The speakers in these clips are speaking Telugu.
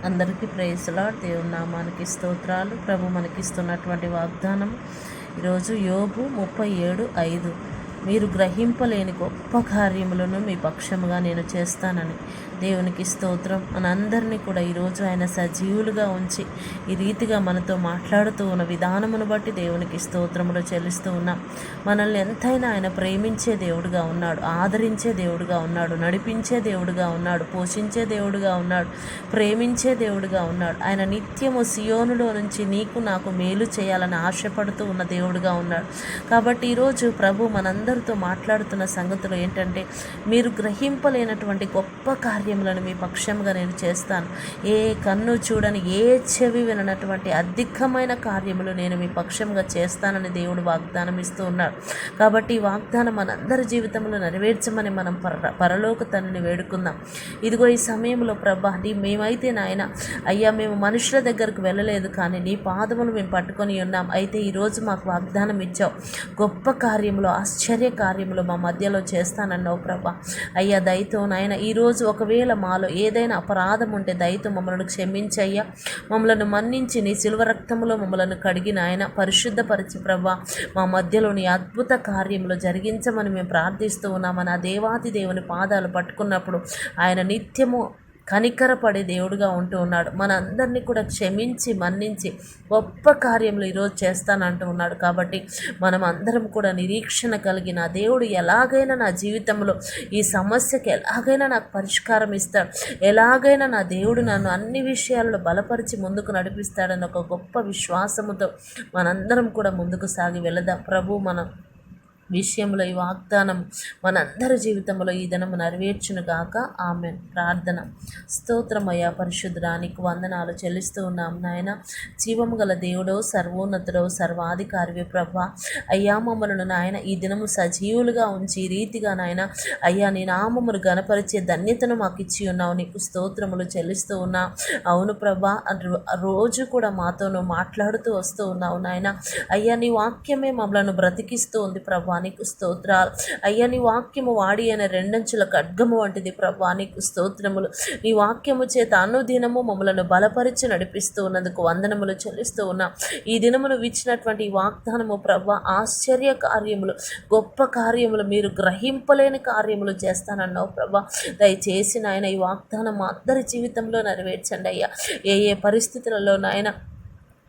అందరికీ ప్రైజ్ లార్డ్. దేవుని నామానికి స్తోత్రాలు. ప్రభు మనకిస్తున్నటువంటి వాగ్దానం ఈరోజు యోబు 37:5. మీరు గ్రహింపలేని గొప్ప కార్యములను మీ పక్షముగా నేను చేస్తానని. దేవునికి స్తోత్రం. మనందరినీ కూడా ఈరోజు ఆయన సజీవులుగా ఉంచి ఈ రీతిగా మనతో మాట్లాడుతూ ఉన్న విధానమును బట్టి దేవునికి స్తోత్రములు చెల్లిస్తూ ఉన్నాం. మనల్ని ఎంతైనా ఆయన ప్రేమించే దేవుడుగా ఉన్నాడు, ఆదరించే దేవుడుగా ఉన్నాడు, నడిపించే దేవుడుగా ఉన్నాడు, పోషించే దేవుడుగా ఉన్నాడు, ప్రేమించే దేవుడుగా ఉన్నాడు. ఆయన నిత్యము సియోనులో నుంచి నీకు నాకు మేలు చేయాలని ఆశపడుతూ ఉన్న దేవుడుగా ఉన్నాడు. కాబట్టి ఈరోజు ప్రభు మనందరితో మాట్లాడుతున్న సంగతులు ఏంటంటే, మీరు గ్రహింపలేనటువంటి గొప్ప కార్యములను మీ పక్షంగా నేను చేస్తాను. ఏ కన్ను చూడని, ఏ చెవి విననటువంటి అధికమైన కార్యములు నేను మీ పక్షంగా చేస్తానని దేవుడు వాగ్దానం ఇస్తూ ఉన్నాడు. కాబట్టి ఈ వాగ్దానం మనందరి జీవితంలో నెరవేర్చమని మనం పరలోక తండ్రిని వేడుకుందాం. ఇదిగో ఈ సమయంలో ప్రభా, మేమైతే నాయన అయ్యా, మేము మనుషుల దగ్గరకు వెళ్ళలేదు, కానీ నీ పాదములు మేము పట్టుకొని ఉన్నాం. అయితే ఈరోజు మాకు వాగ్దానం ఇచ్చావు, గొప్ప కార్యములు, ఆశ్చర్య కార్యములు మా మధ్యలో చేస్తానన్నావు ప్రభా. అయ్యా దయతో నాయన ఈరోజు ఒకవేళ మాలో ఏదైనా అపరాధం ఉంటే దయతో మమ్మల్ని క్షమించయ్యా. మమ్మలను మన్నించి నీ శిలువ రక్తములో మమ్మలను కడిగి నాయన పరిశుద్ధపరిచి ప్రభా, మా మధ్యలో నీ అద్భుత కార్యములు జరిగించమని మేము ప్రార్థిస్తూ ఉన్నామని ఆ దేవాతి దేవుని పాదాలు పట్టుకున్నప్పుడు ఆయన నిత్యము కనికరపడే దేవుడుగా ఉంటూ ఉన్నాడు. మన అందరినీ కూడా క్షమించి మన్నించి గొప్ప కార్యములు ఈరోజు చేస్తానంటూ ఉన్నాడు. కాబట్టి మనం అందరం కూడా నిరీక్షణ కలిగి, నా దేవుడు ఎలాగైనా నా జీవితంలో ఈ సమస్యకి ఎలాగైనా నాకు పరిష్కారం ఇస్తాడు, ఎలాగైనా నా దేవుడు నన్ను అన్ని విషయాల్లో బలపరిచి ముందుకు నడిపిస్తాడని ఒక గొప్ప విశ్వాసముతో మనందరం కూడా ముందుకు సాగి వెళదాం. ప్రభు మన విషయంలో ఈ వాగ్దానం మనందరి జీవితంలో ఈ దినము నెరవేర్చును గాక. ఆమెన్. ప్రార్థన. స్తోత్రమయ్యా పరిశుద్ధరానికి వందనాలు చెల్లిస్తూ ఉన్నాం నాయన. జీవము గల దేవుడో, సర్వోన్నతుడో, సర్వాధికారివి ప్రభా. అయ్యా మమ్మలను నాయన ఈ దినము సజీవులుగా ఉంచి ఈ రీతిగా నాయన అయ్యా నీ నామమును గణపరిచే ధన్యతను మాకు ఇచ్చి ఉన్నావు. నీకు స్తోత్రములు చెల్లిస్తూ ఉన్నా. అవును ప్రభా, రోజు కూడా మాతో నువ్వు మాట్లాడుతూ వస్తూ ఉన్నావు నాయన. అయ్యా నీ వాక్యమే మమ్మలను బ్రతికిస్తూ ఉంది ప్రభా. నీకు స్తోత్రాలు. అయ్యా నీ వాక్యము వాడి అయిన రెండంచుల ఖడ్గము వంటిది ప్రభా. నీకు స్తోత్రములు. నీ వాక్యము చేత అనుదినము మమ్మలను బలపరిచి నడిపిస్తూ ఉన్నందుకు వందనములు చెల్లిస్తూ ఉన్నా. ఈ దినమును ఇచ్చినటువంటి ఈ వాగ్దానము ప్రభా, ఆశ్చర్య కార్యములు, గొప్ప కార్యములు, మీరు గ్రహింపలేని కార్యములు చేస్తానన్నావు ప్రభా. దయచేసి నాయన ఈ వాగ్దానం మా అందరి జీవితంలో నెరవేర్చండి అయ్యా. ఏ ఏ పరిస్థితులలో నాయన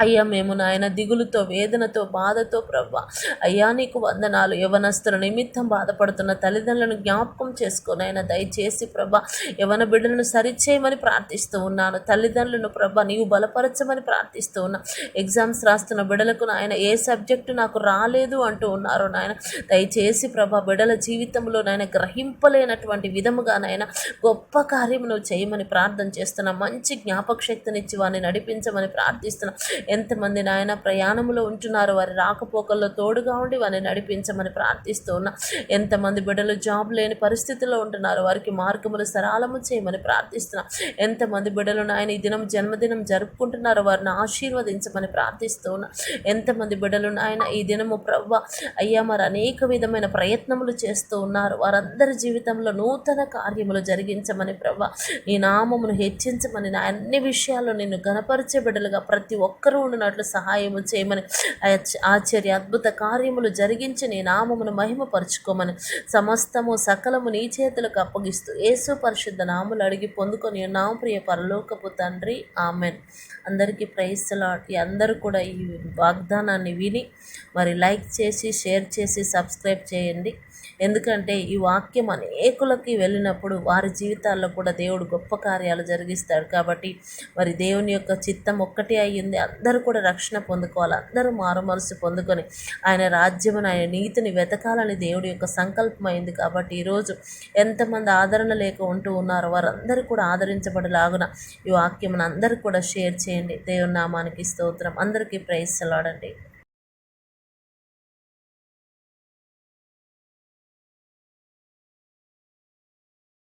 అయ్యా మేము నాయన దిగులుతో, వేదనతో, బాధతో ప్రభా అయ్యా నీకు వందనాలు. యవనస్తుల నిమిత్తం బాధపడుతున్న తల్లిదండ్రులను జ్ఞాపకం చేసుకొని ఆయన దయచేసి ప్రభా యవన బిడ్డలను సరిచేయమని ప్రార్థిస్తూ ఉన్నాను. తల్లిదండ్రులను ప్రభా నీవు బలపరచమని ప్రార్థిస్తూ ఉన్నా. ఎగ్జామ్స్ రాస్తున్న బిడ్డలకు నాయన ఏ సబ్జెక్టు నాకు రాలేదు అంటూ ఉన్నారు నాయన. దయచేసి ప్రభా బిడ్డల జీవితంలో నాయన గ్రహింపలేనటువంటి విధముగా నాయన గొప్ప కార్యం నువ్వు చేయమని ప్రార్థన చేస్తున్నా. మంచి జ్ఞాపక శక్తినిచ్చి వారిని నడిపించమని ప్రార్థిస్తున్నా. ఎంతమంది నాయన ప్రయాణంలో ఉంటున్నారు, వారి రాకపోకల్లో తోడుగా ఉండి వారిని నడిపించమని ప్రార్థిస్తూ ఉన్నా. ఎంతమంది బిడ్డలు జాబ్ లేని పరిస్థితుల్లో ఉంటున్నారు, వారికి మార్గములు సరళము చేయమని ప్రార్థిస్తున్నా. ఎంతమంది బిడ్డలు నాయన ఈ దినం జన్మదినం జరుపుకుంటున్నారు, వారిని ఆశీర్వదించమని ప్రార్థిస్తూ ఉన్నా. ఎంతమంది బిడ్డలు నాయన ఈ దినము ప్రవ్వ అయ్యా మరి అనేక విధమైన ప్రయత్నములు చేస్తూ ఉన్నారు, వారందరి జీవితంలో నూతన కార్యములు జరిగించమని ప్రవ్వ నీ నామమును హెచ్చించమని, నా అన్ని విషయాల్లో నిన్ను గణపరిచే బిడ్డలుగా ప్రతి ఒక్కరూ ఉన్నట్లు సహాయము చేయమని, ఆశ్చర్య అద్భుత కార్యములు జరిగించి నీ నామమును మహిమపరుచుకోమని, సమస్తము సకలము నీ చేతులకు అప్పగిస్తూ యేసు పరిశుద్ధ నామములు అడిగి పొందుకొని ఉన్నాము ప్రియ పరలోకపు తండ్రి. ఆమెన్. అందరికీ ప్రైజ్ ది లార్డ్. అందరూ కూడా ఈ వాగ్దానాన్ని విని మరి లైక్ చేసి, షేర్ చేసి, సబ్స్క్రైబ్ చేయండి. ఎందుకంటే ఈ వాక్యం అనేకులకి వెళ్ళినప్పుడు వారి జీవితాల్లో కూడా దేవుడు గొప్ప కార్యాలు జరిగిస్తాడు. కాబట్టి మరి దేవుని యొక్క చిత్తం ఒక్కటే అయ్యింది, అందరూ కూడా రక్షణ పొందుకోవాలి, అందరూ మారుమనసు పొందుకొని ఆయన రాజ్యమును, ఆయన నీతిని వెతకాలని దేవుడి యొక్క సంకల్పం అయింది. కాబట్టి ఈరోజు ఎంతమంది ఆదరణ లేక ఉంటూ ఉన్నారో వారందరూ కూడా ఆదరించబడలాగున ఈ వాక్యమును అందరూ కూడా షేర్ చేయండి. దేవుని నామానికి స్తోత్రం. అందరికీ ప్రైజ్ ది లార్డ్ అండి.